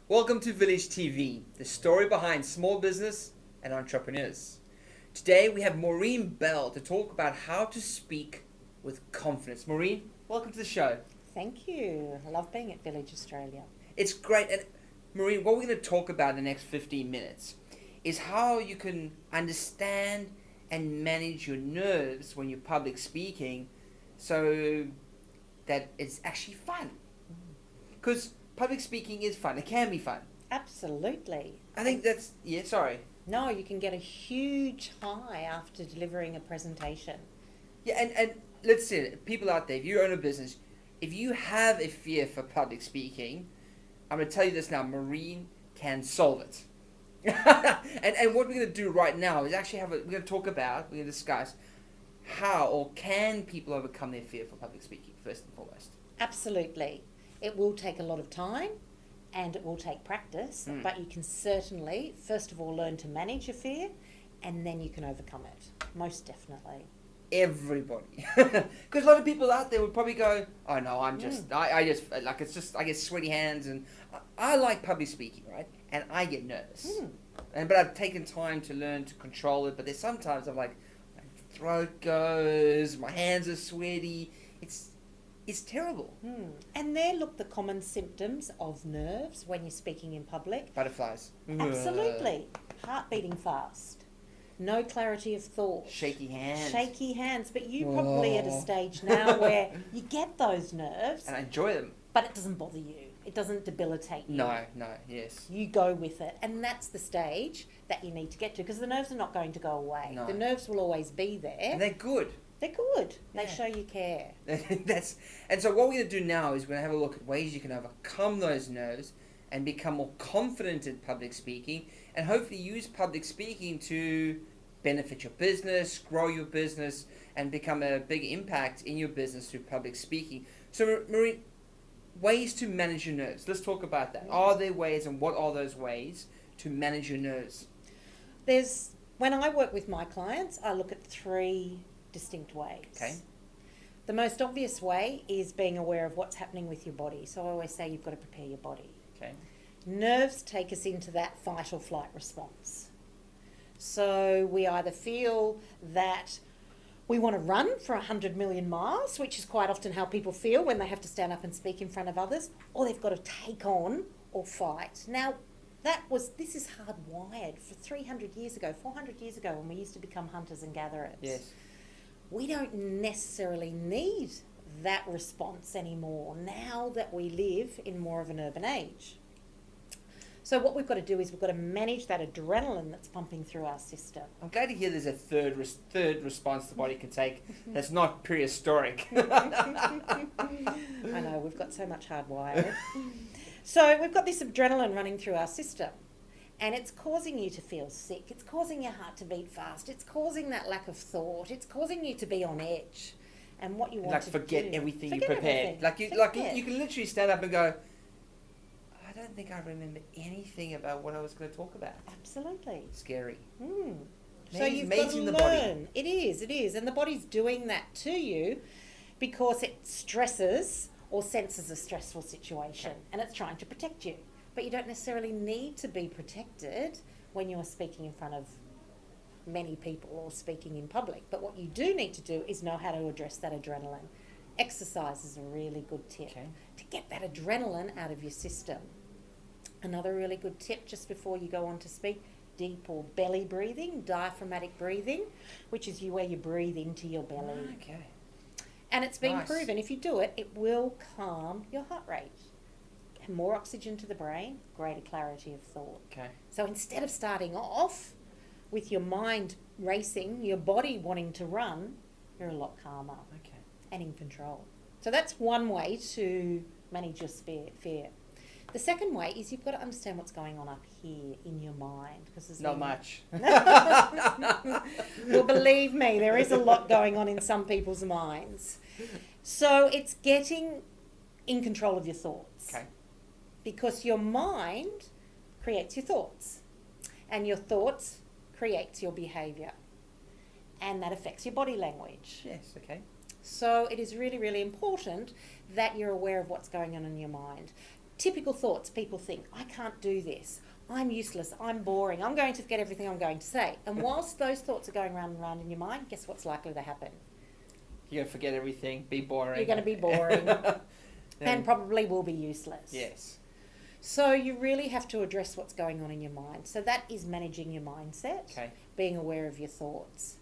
Welcome to Village TV, the story behind small business and entrepreneurs. Today we have Maureen Bell to talk about how to speak with confidence. Maureen, welcome to the show. Thank you. I love being at Village Australia. It's great. And Maureen, what we're going to talk about in the next 15 minutes is how you can understand and manage your nerves when you're public speaking so that it's actually fun. Because public speaking is fun. It can be fun. Absolutely. I think that's... Yeah, sorry. No, you can get a huge high after delivering a presentation. Yeah, and let's say it, people out there, if you own a business, if you have a fear for public speaking, I'm going to tell you this now, Maureen can solve it. and what we're going to do right now is actually we're going to discuss how or can people overcome their fear for public speaking, first and foremost. Absolutely. It will take a lot of time and it will take practice, but you can certainly, first of all, learn to manage your fear and then you can overcome it. Most definitely. Everybody. Because a lot of people out there would probably go, oh no, I get sweaty hands, and I like public speaking, right? And I get nervous. But I've taken time to learn to control it, but there's sometimes I'm like, my throat goes, my hands are sweaty, it's terrible. And there look the common symptoms of nerves when you're speaking in public. Butterflies. Absolutely. Heart beating fast. No clarity of thought. Shaky hands. Shaky hands. But you probably at a stage now where you get those nerves. And I enjoy them. But it doesn't bother you. It doesn't debilitate you. No, yes. You go with it. And that's the stage that you need to get to, because the nerves are not going to go away. No. The nerves will always be there. And they're good. They're good. They show you care. And so what we're going to do now is we're going to have a look at ways you can overcome those nerves and become more confident in public speaking, and hopefully use public speaking to benefit your business, grow your business, and become a big impact in your business through public speaking. So Maureen, ways to manage your nerves. Let's talk about that. Are there ways, and what are those ways to manage your nerves? When I work with my clients, I look at three distinct ways. Okay. The most obvious way is being aware of what's happening with your body. So I always say you've got to prepare your body. Okay. Nerves take us into that fight or flight response. So we either feel that we want to run for 100 million miles, which is quite often how people feel when they have to stand up and speak in front of others, or they've got to take on or fight. Now, this is hardwired for 300 years ago, 400 years ago, when we used to become hunters and gatherers. Yes. We don't necessarily need that response anymore now that we live in more of an urban age. So what we've got to do is we've got to manage that adrenaline that's pumping through our system. I'm glad to hear there's a third response the body can take that's not prehistoric. I know, we've got so much hardwired. So we've got this adrenaline running through our system. And it's causing you to feel sick. It's causing your heart to beat fast. It's causing that lack of thought. It's causing you to be on edge. And what you want to forget do, everything you prepared. Forget. You can literally stand up and go, I don't think I remember anything about what I was going to talk about. Absolutely. Scary. So you've got to learn. It is. And the body's doing that to you because it stresses or senses a stressful situation. Okay. And it's trying to protect you. But you don't necessarily need to be protected when you're speaking in front of many people or speaking in public. But what you do need to do is know how to address that adrenaline. Exercise is a really good tip to get that adrenaline out of your system. Another really good tip just before you go on to speak, deep or belly breathing, diaphragmatic breathing, which is where you breathe into your belly. Okay. And it's been proven, if you do it, it will calm your heart rate. More oxygen to the brain, greater clarity of thought. Okay. So instead of starting off with your mind racing, your body wanting to run, you're a lot calmer and in control. So that's one way to manage your fear. The second way is you've got to understand what's going on up here in your mind. Because there's not much. Well, believe me, there is a lot going on in some people's minds. So it's getting in control of your thoughts. Okay. Because your mind creates your thoughts, and your thoughts creates your behaviour, and that affects your body language. Yes, okay. So it is really, really important that you're aware of what's going on in your mind. Typical thoughts people think, I can't do this. I'm useless. I'm boring. I'm going to forget everything I'm going to say. And whilst those thoughts are going round and round in your mind, guess what's likely to happen? You're going to forget everything, be boring. You're going to be boring and probably will be useless. Yes. So you really have to address what's going on in your mind. So that is managing your mindset, being aware of your thoughts.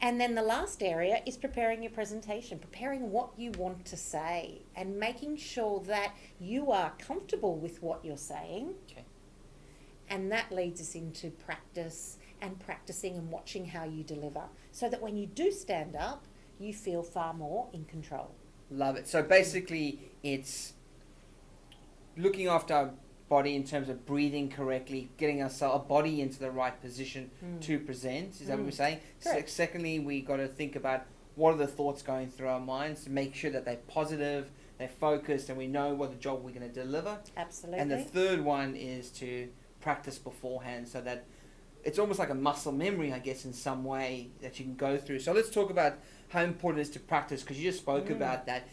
And then the last area is preparing your presentation, preparing what you want to say and making sure that you are comfortable with what you're saying. Okay. And that leads us into practice and practicing and watching how you deliver so that when you do stand up, you feel far more in control. Love it. So basically it's looking after our body in terms of breathing correctly, getting our body into the right position to present. Is that what we're saying? Secondly, we got to think about what are the thoughts going through our minds to make sure that they're positive, they're focused, and we know what the job we're going to deliver. Absolutely. And the third one is to practice beforehand so that it's almost like a muscle memory, I guess, in some way that you can go through. So let's talk about how important it is to practice, because you just spoke about that.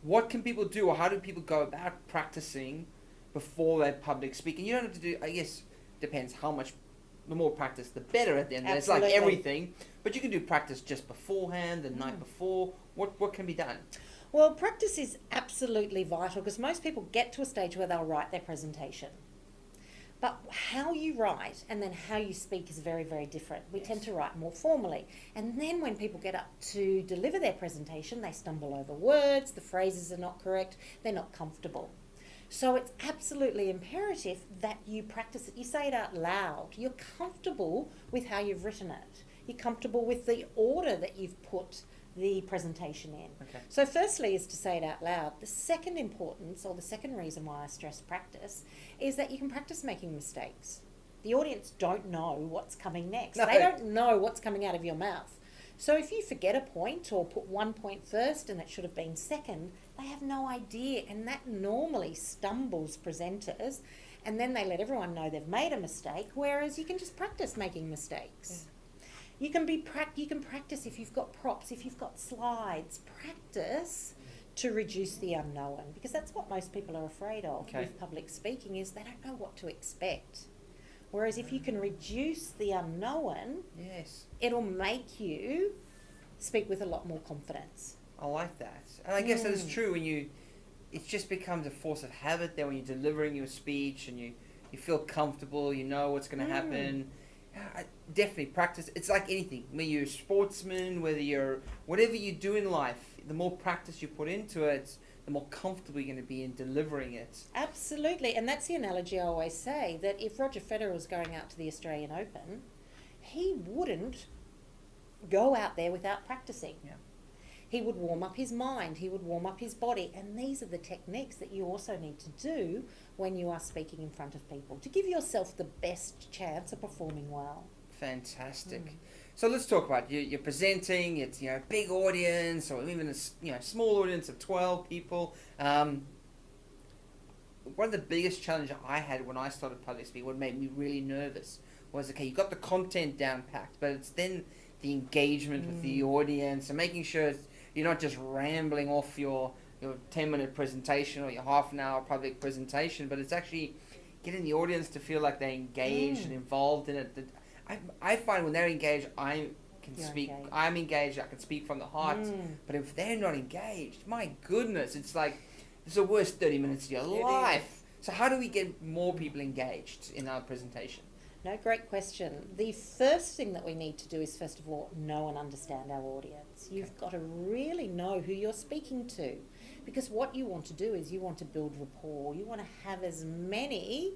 What can people do, or how do people go about practicing before they're public speaking? You don't have to do, I guess, depends how much, the more practice, the better at the end. It's like everything, but you can do practice just beforehand, the night before. What can be done? Well, practice is absolutely vital because most people get to a stage where they'll write their presentation. But how you write and then how you speak is very, very different. We tend to write more formally. And then when people get up to deliver their presentation, they stumble over words, the phrases are not correct, they're not comfortable. So it's absolutely imperative that you practice it. You say it out loud. You're comfortable with how you've written it. You're comfortable with the order that you've put the presentation in. Okay. So firstly is to say it out loud. The second importance, or the second reason why I stress practice, is that you can practice making mistakes. The audience don't know what's coming next. No. They don't know what's coming out of your mouth. So if you forget a point or put one point first and it should have been second, they have no idea, and that normally stumbles presenters, and then they let everyone know they've made a mistake, whereas you can just practice making mistakes. You can practice if you've got props, if you've got slides. Practice to reduce the unknown, because that's what most people are afraid of with public speaking, is they don't know what to expect. Whereas if you can reduce the unknown, it'll make you speak with a lot more confidence. I like that. And I guess that is true when it just becomes a force of habit there when you're delivering your speech and you feel comfortable, you know what's going to happen. Definitely practice. It's like anything. Whether you're a sportsman, whatever you do in life, the more practice you put into it, the more comfortable you're going to be in delivering it. Absolutely. And that's the analogy I always say, that if Roger Federer was going out to the Australian Open, he wouldn't go out there without practicing. Yeah. He would warm up his mind, he would warm up his body, and these are the techniques that you also need to do when you are speaking in front of people to give yourself the best chance of performing well. Fantastic. So let's talk about you're presenting. It's a big audience, or even a small audience of 12 people. One of the biggest challenges I had when I started public speaking, what made me really nervous, was you got the content down packed, but it's then the engagement with the audience and making sure you're not just rambling off your 10-minute presentation or your half an hour public presentation, but it's actually getting the audience to feel like they're engaged and involved in it. I find when they're engaged, I'm engaged, I can speak from the heart. But if they're not engaged, my goodness, it's like it's the worst 30 minutes of your life. So how do we get more people engaged in our presentation? No, great question. The first thing that we need to do is, first of all, know and understand our audience. You've got to really know who you're speaking to, because what you want to do is you want to build rapport. You want to have as many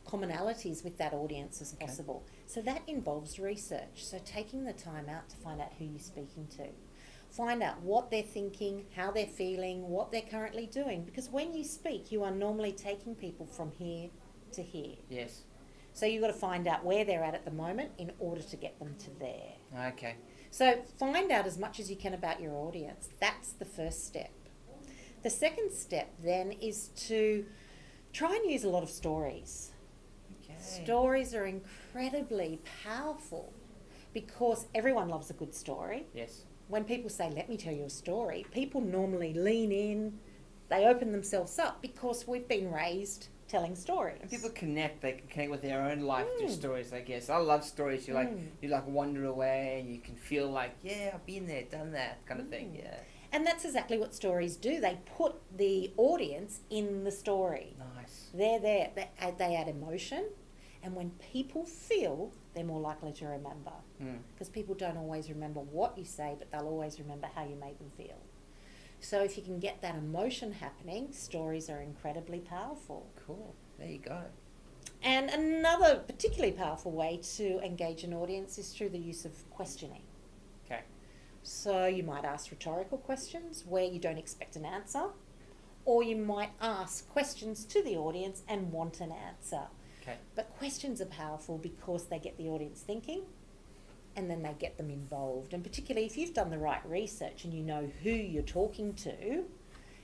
commonalities with that audience as possible. So that involves research. So taking the time out to find out who you're speaking to. Find out what they're thinking, how they're feeling, what they're currently doing. Because when you speak, you are normally taking people from here to here. Yes. So you've got to find out where they're at the moment in order to get them to there. Okay. So find out as much as you can about your audience. That's the first step. The second step then is to try and use a lot of stories. Okay. Stories are incredibly powerful because everyone loves a good story. Yes. When people say, let me tell you a story, people normally lean in, They open themselves up because we've been raised telling stories. And people connect. They can connect with their own life through stories, I guess. I love stories. You like wander away and you can feel like, yeah, I've been there, done that kind of thing. Yeah. And that's exactly what stories do. They put the audience in the story. Nice. They're there. They add emotion. And when people feel, they're more likely to remember. Because people don't always remember what you say, but they'll always remember how you made them feel. So if you can get that emotion happening, stories are incredibly powerful. Cool. There you go. And another particularly powerful way to engage an audience is through the use of questioning. Okay. So you might ask rhetorical questions where you don't expect an answer, or you might ask questions to the audience and want an answer. Okay. But questions are powerful because they get the audience thinking, and then they get them involved. And particularly if you've done the right research and you know who you're talking to,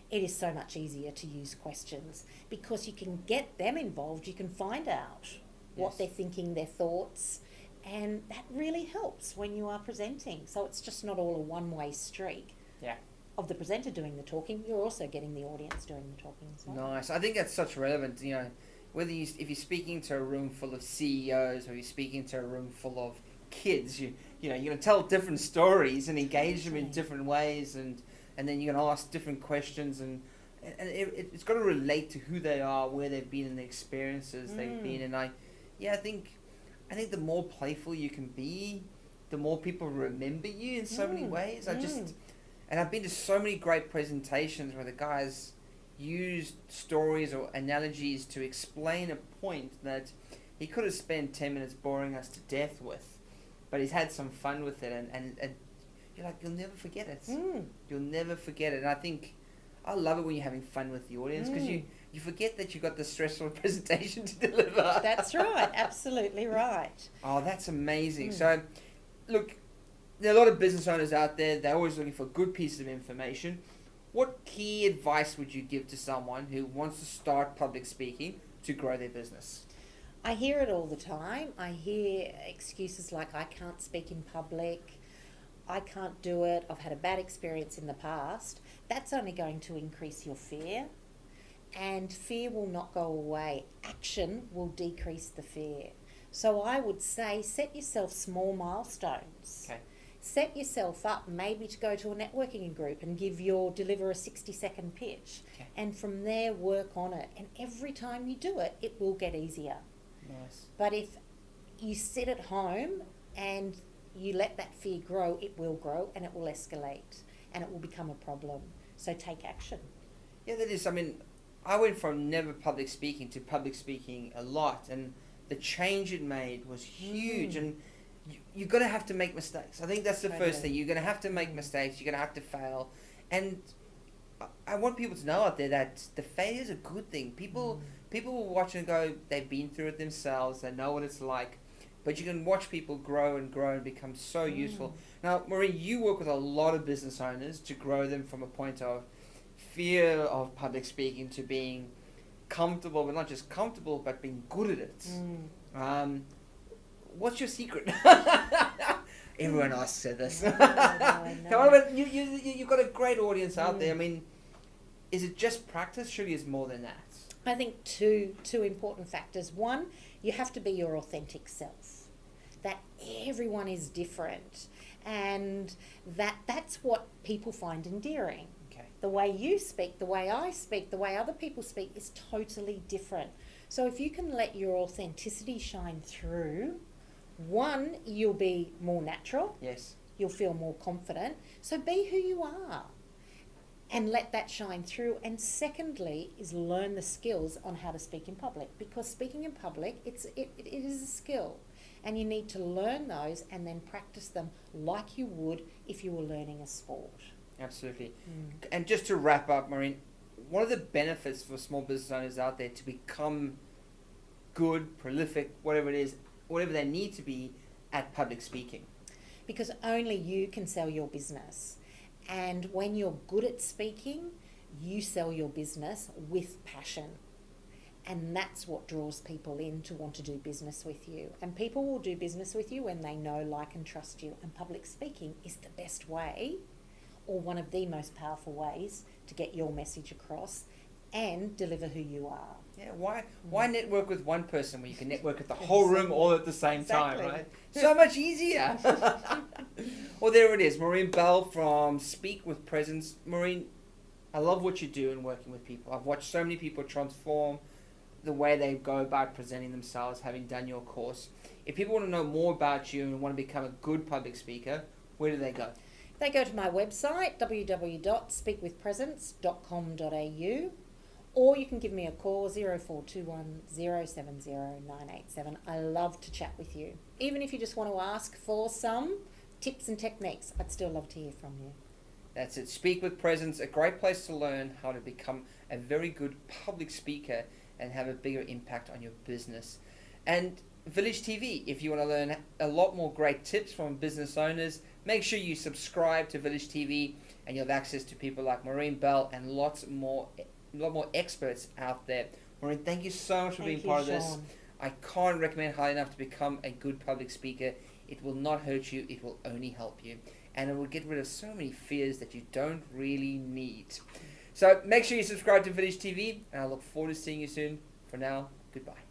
it is so much easier to use questions because you can get them involved. You can find out what they're thinking, their thoughts, and that really helps when you are presenting. So it's just not all a one-way street of the presenter doing the talking. You're also getting the audience doing the talking as well. Nice. I think that's such relevant, you know, if you're speaking to a room full of CEOs or you're speaking to a room full of kids, you know, you're going to tell different stories and engage them in different ways, and then you're going to ask different questions, and it's got to relate to who they are, where they've been, and the experiences they've been. And I think the more playful you can be, the more people remember you in so many ways. And I've been to so many great presentations where the guys used stories or analogies to explain a point that he could have spent 10 minutes boring us to death with, but he's had some fun with it, and you're like, you'll never forget it. You'll never forget it. And I think I love it when you're having fun with the audience, because you forget that you've got the stressful presentation to deliver. That's right. Absolutely right. Oh, that's amazing. So, look, there are a lot of business owners out there. They're always looking for good pieces of information. What key advice would you give to someone who wants to start public speaking to grow their business? I hear it all the time. I hear excuses like, I can't speak in public, I can't do it, I've had a bad experience in the past. That's only going to increase your fear, and fear will not go away. Action will decrease the fear. So I would say set yourself small milestones. Okay. Set yourself up maybe to go to a networking group and deliver a 60-second pitch. Okay. And from there work on it. And every time you do it, it will get easier. Nice. But if you sit at home and you let that fear grow, it will grow and it will escalate and it will become a problem. So take action. Yeah, that is. I mean, I went from never public speaking to public speaking a lot, and the change it made was huge. And you're going to have to make mistakes. I think that's the first thing. You're going to have to make mistakes. You're going to have to fail. And I want people to know out there that the failure is a good thing. People will watch and go, they've been through it themselves. They know what it's like. But you can watch people grow and grow and become so useful. Now, Maureen, you work with a lot of business owners to grow them from a point of fear of public speaking to being comfortable, but not just comfortable, but being good at it. What's your secret? Everyone asks her this. However, you've got a great audience out there. I mean, is it just practice? Surely it's more than that. I think two important factors. One, you have to be your authentic self. That everyone is different, and that's what people find endearing. Okay. The way you speak, the way I speak, the way other people speak is totally different. So if you can let your authenticity shine through, one, you'll be more natural. Yes. You'll feel more confident. So be who you are and let that shine through. And secondly is learn the skills on how to speak in public, because speaking in public, it is a skill, and you need to learn those and then practice them like you would if you were learning a sport. Absolutely. And just to wrap up, Maureen, what are the benefits for small business owners out there to become good, prolific, whatever it is, whatever they need to be at public speaking? Because only you can sell your business. And when you're good at speaking, you sell your business with passion. And that's what draws people in to want to do business with you. And people will do business with you when they know, like, and trust you. And public speaking is the best way, or one of the most powerful ways to get your message across and deliver who you are. Yeah, why network with one person when you can network with the whole room all at the same time, right? So much easier. Well, there it is. Maureen Bell from Speak with Presence. Maureen, I love what you do in working with people. I've watched so many people transform the way they go about presenting themselves, having done your course. If people want to know more about you and want to become a good public speaker, where do they go? They go to my website, www.speakwithpresence.com.au, or you can give me a call, 0421 070 987. I love to chat with you. Even if you just want to ask for some tips and techniques, I'd still love to hear from you. That's it. Speak with Presence, a great place to learn how to become a very good public speaker and have a bigger impact on your business. And Village TV, if you want to learn a lot more great tips from business owners, make sure you subscribe to Village TV and you'll have access to people like Maureen Bell and a lot more experts out there. Maureen, thank you so much for being part of this. I can't recommend highly enough to become a good public speaker. It will not hurt you, it will only help you. And it will get rid of so many fears that you don't really need. So make sure you subscribe to Village TV, and I look forward to seeing you soon. For now, goodbye.